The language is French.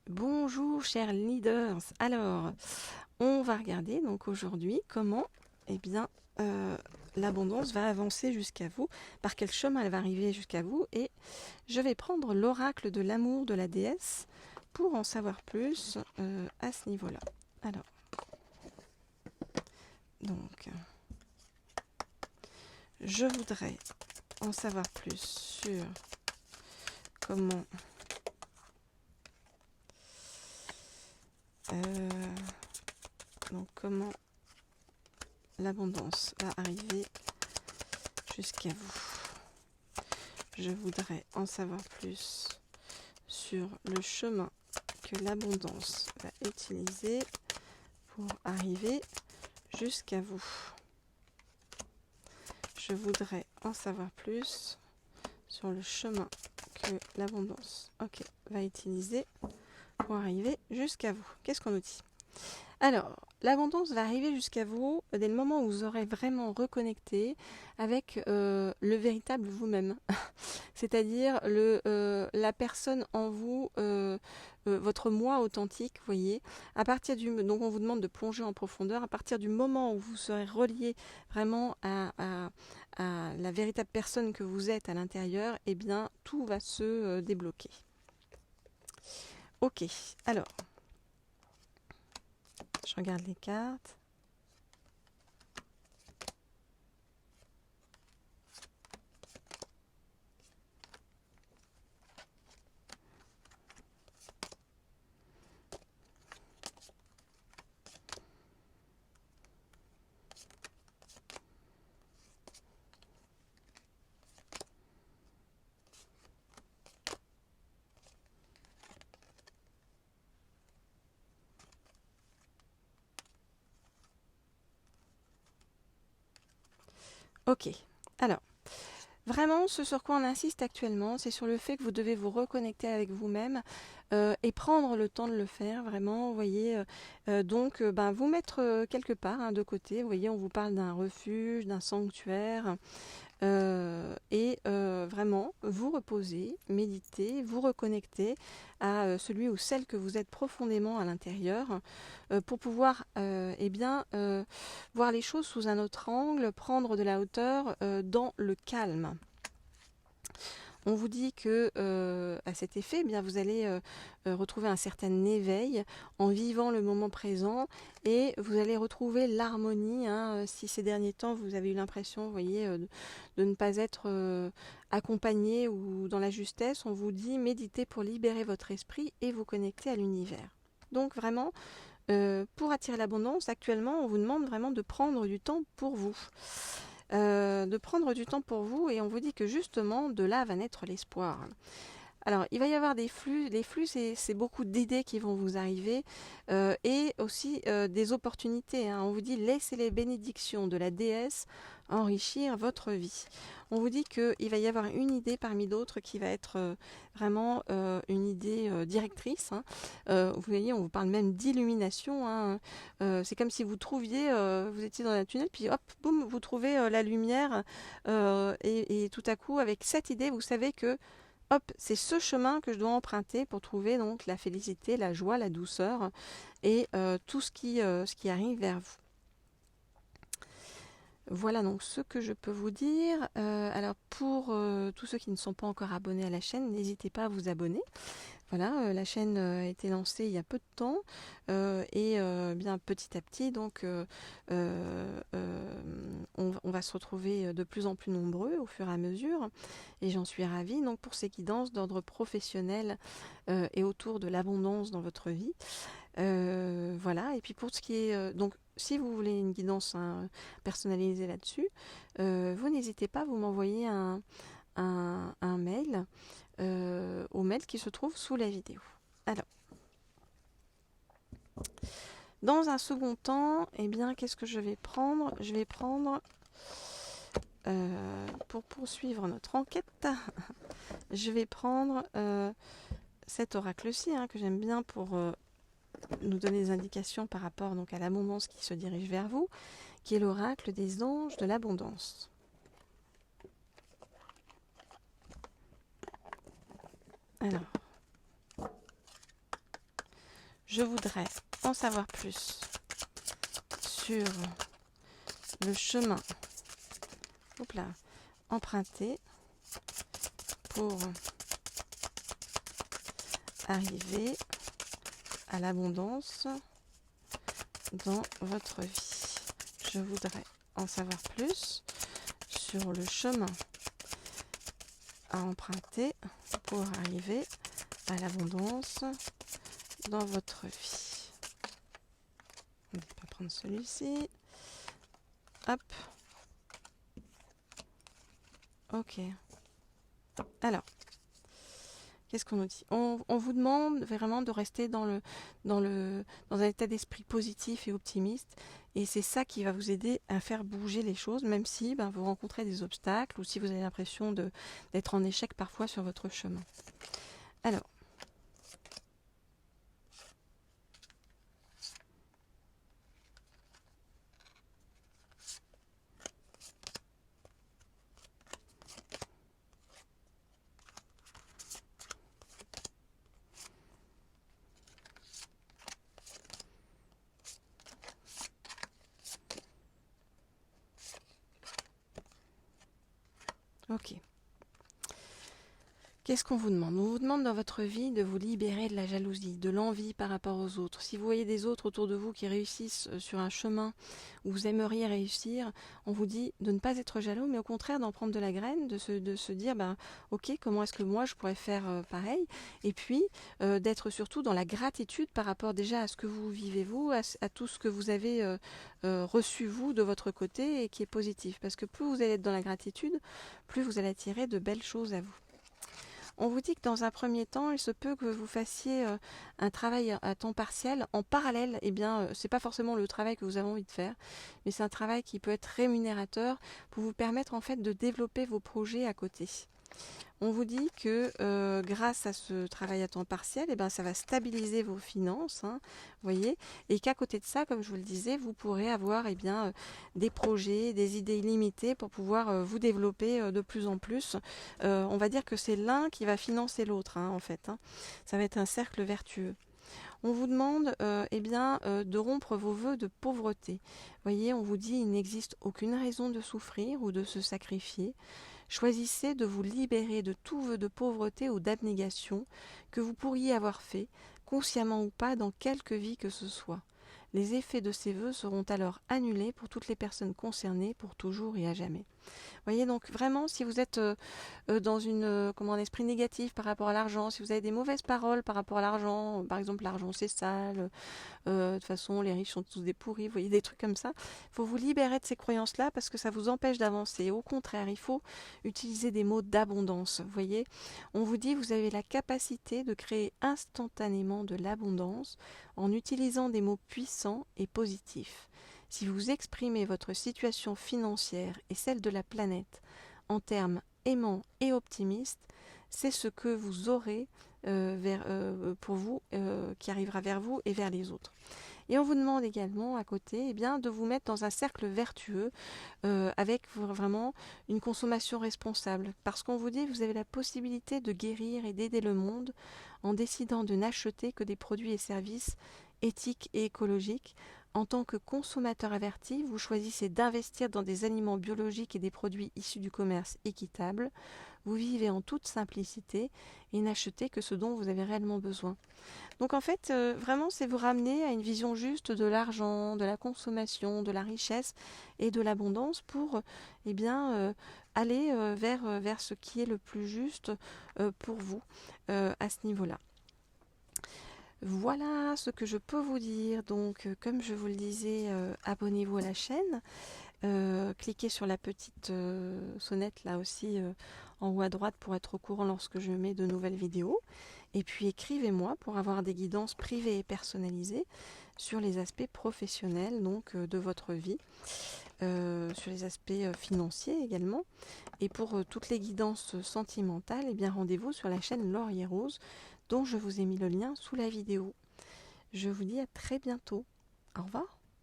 Bonjour chers leaders. Alors, on va regarder donc aujourd'hui comment eh bien l'abondance va avancer jusqu'à vous, par quel chemin elle va arriver jusqu'à vous, et je vais prendre l'oracle de l'amour de la déesse pour en savoir plus à ce niveau-là. Alors, donc, je voudrais en savoir plus sur comment comment l'abondance va arriver jusqu'à vous. Je voudrais en savoir plus sur le chemin que l'abondance va utiliser pour arriver jusqu'à vous. Je voudrais en savoir plus sur le chemin que l'abondance va utiliser pour arriver jusqu'à vous. Qu'est-ce qu'on nous dit? Alors, l'abondance va arriver jusqu'à vous dès le moment où vous aurez vraiment reconnecté avec le véritable vous-même. C'est-à-dire la personne en vous, votre moi authentique, vous voyez. Donc on vous demande de plonger en profondeur. À partir du moment où vous serez relié vraiment à la véritable personne que vous êtes à l'intérieur, eh bien tout va se débloquer. Ok, alors, je regarde les cartes. Ok, alors, vraiment, ce sur quoi on insiste actuellement, c'est sur le fait que vous devez vous reconnecter avec vous-même et prendre le temps de le faire, vraiment, vous voyez. Donc, vous mettre quelque part de côté, vous voyez, on vous parle d'un refuge, d'un sanctuaire, et vraiment vous reposer, méditer, vous reconnecter à celui ou celle que vous êtes profondément à l'intérieur pour pouvoir voir les choses sous un autre angle, prendre de la hauteur dans le calme. On vous dit que à cet effet, eh bien, vous allez retrouver un certain éveil en vivant le moment présent, et vous allez retrouver l'harmonie. Si ces derniers temps vous avez eu l'impression, vous voyez, de ne pas être accompagné ou dans la justesse, on vous dit méditez pour libérer votre esprit et vous connecter à l'univers. Donc vraiment, pour attirer l'abondance, actuellement, on vous demande vraiment de prendre du temps pour vous. Et on vous dit que justement de là va naître l'espoir. Alors, il va y avoir des flux. Les flux, c'est beaucoup d'idées qui vont vous arriver et aussi des opportunités. On vous dit laissez les bénédictions de la déesse enrichir votre vie. On vous dit qu'il va y avoir une idée parmi d'autres qui va être vraiment une idée directrice. Vous voyez, on vous parle même d'illumination. C'est comme si vous trouviez, vous étiez dans un tunnel, puis hop, boum, vous trouvez la lumière. Et tout à coup, avec cette idée, vous savez que hop, c'est ce chemin que je dois emprunter pour trouver donc la félicité, la joie, la douceur et tout ce qui arrive vers vous. Voilà donc ce que je peux vous dire. Alors pour tous ceux qui ne sont pas encore abonnés à la chaîne, n'hésitez pas à vous abonner. Voilà, la chaîne a été lancée il y a peu de temps et bien petit à petit, donc on va se retrouver de plus en plus nombreux au fur et à mesure, et j'en suis ravie. Donc pour ces guidances d'ordre professionnel et autour de l'abondance dans votre vie, voilà. Et puis pour ce qui est donc si vous voulez une guidance personnalisée là-dessus, vous n'hésitez pas, vous m'envoyez un mail au mail qui se trouve sous la vidéo. Alors, dans un second temps, eh bien, qu'est-ce que je vais prendre? Je vais prendre, pour poursuivre notre enquête, je vais prendre cet oracle-ci que j'aime bien pour nous donner des indications par rapport donc, à l'abondance qui se dirige vers vous, qui est l'oracle des anges de l'abondance. Alors, Je voudrais en savoir plus sur le chemin emprunté pour arriver à l'abondance dans votre vie. Je voudrais en savoir plus sur le chemin à emprunter pour arriver à l'abondance dans votre vie. On va prendre celui-ci. Hop. Ok. Alors, qu'est-ce qu'on nous dit? On vous demande vraiment de rester dans un état d'esprit positif et optimiste. Et c'est ça qui va vous aider à faire bouger les choses, même si vous rencontrez des obstacles ou si vous avez l'impression d'être en échec parfois sur votre chemin. Alors, ok. Qu'est-ce qu'on vous demande? On vous demande dans votre vie de vous libérer de la jalousie, de l'envie par rapport aux autres. Si vous voyez des autres autour de vous qui réussissent sur un chemin où vous aimeriez réussir, on vous dit de ne pas être jaloux, mais au contraire d'en prendre de la graine, de se dire, ok, comment est-ce que moi je pourrais faire pareil? Et puis d'être surtout dans la gratitude par rapport déjà à ce que vous vivez vous, à tout ce que vous avez reçu vous de votre côté et qui est positif. Parce que plus vous allez être dans la gratitude, plus vous allez attirer de belles choses à vous. On vous dit que dans un premier temps, il se peut que vous fassiez un travail à temps partiel en parallèle. Eh bien, c'est pas forcément le travail que vous avez envie de faire, mais c'est un travail qui peut être rémunérateur pour vous permettre en fait de développer vos projets à côté. On vous dit que grâce à ce travail à temps partiel, ça va stabiliser vos finances, voyez, et qu'à côté de ça, comme je vous le disais, vous pourrez avoir des projets, des idées illimitées pour pouvoir vous développer de plus en plus. On va dire que c'est l'un qui va financer l'autre, en fait. Ça va être un cercle vertueux. On vous demande de rompre vos vœux de pauvreté. Voyez, on vous dit il n'existe aucune raison de souffrir ou de se sacrifier. Choisissez de vous libérer de tout vœu de pauvreté ou d'abnégation que vous pourriez avoir fait, consciemment ou pas, dans quelque vie que ce soit. Les effets de ces vœux seront alors annulés pour toutes les personnes concernées pour toujours et à jamais. Voyez, donc vraiment, si vous êtes dans un esprit négatif par rapport à l'argent, si vous avez des mauvaises paroles par rapport à l'argent, par exemple l'argent c'est sale, de toute façon les riches sont tous des pourris, vous voyez, des trucs comme ça, il faut vous libérer de ces croyances-là parce que ça vous empêche d'avancer. Au contraire, il faut utiliser des mots d'abondance. Vous voyez, on vous dit vous avez la capacité de créer instantanément de l'abondance en utilisant des mots puissants et positifs. Si vous exprimez votre situation financière et celle de la planète en termes aimants et optimistes, c'est ce que vous aurez pour vous, qui arrivera vers vous et vers les autres. Et on vous demande également à côté de vous mettre dans un cercle vertueux avec vraiment une consommation responsable. Parce qu'on vous dit que vous avez la possibilité de guérir et d'aider le monde en décidant de n'acheter que des produits et services éthiques et écologiques. En tant que consommateur averti, vous choisissez d'investir dans des aliments biologiques et des produits issus du commerce équitable. Vous vivez en toute simplicité et n'achetez que ce dont vous avez réellement besoin. Donc en fait, vraiment, c'est vous ramener à une vision juste de l'argent, de la consommation, de la richesse et de l'abondance pour aller vers ce qui est le plus juste pour vous à ce niveau-là. Voilà ce que je peux vous dire. Donc, comme je vous le disais, abonnez-vous à la chaîne. Cliquez sur la petite sonnette là aussi en haut à droite pour être au courant lorsque je mets de nouvelles vidéos. Et puis écrivez-moi pour avoir des guidances privées et personnalisées sur les aspects professionnels de votre vie, sur les aspects financiers également. Et pour toutes les guidances sentimentales, rendez-vous sur la chaîne Laurier Rose, dont je vous ai mis le lien sous la vidéo. Je vous dis à très bientôt. Au revoir.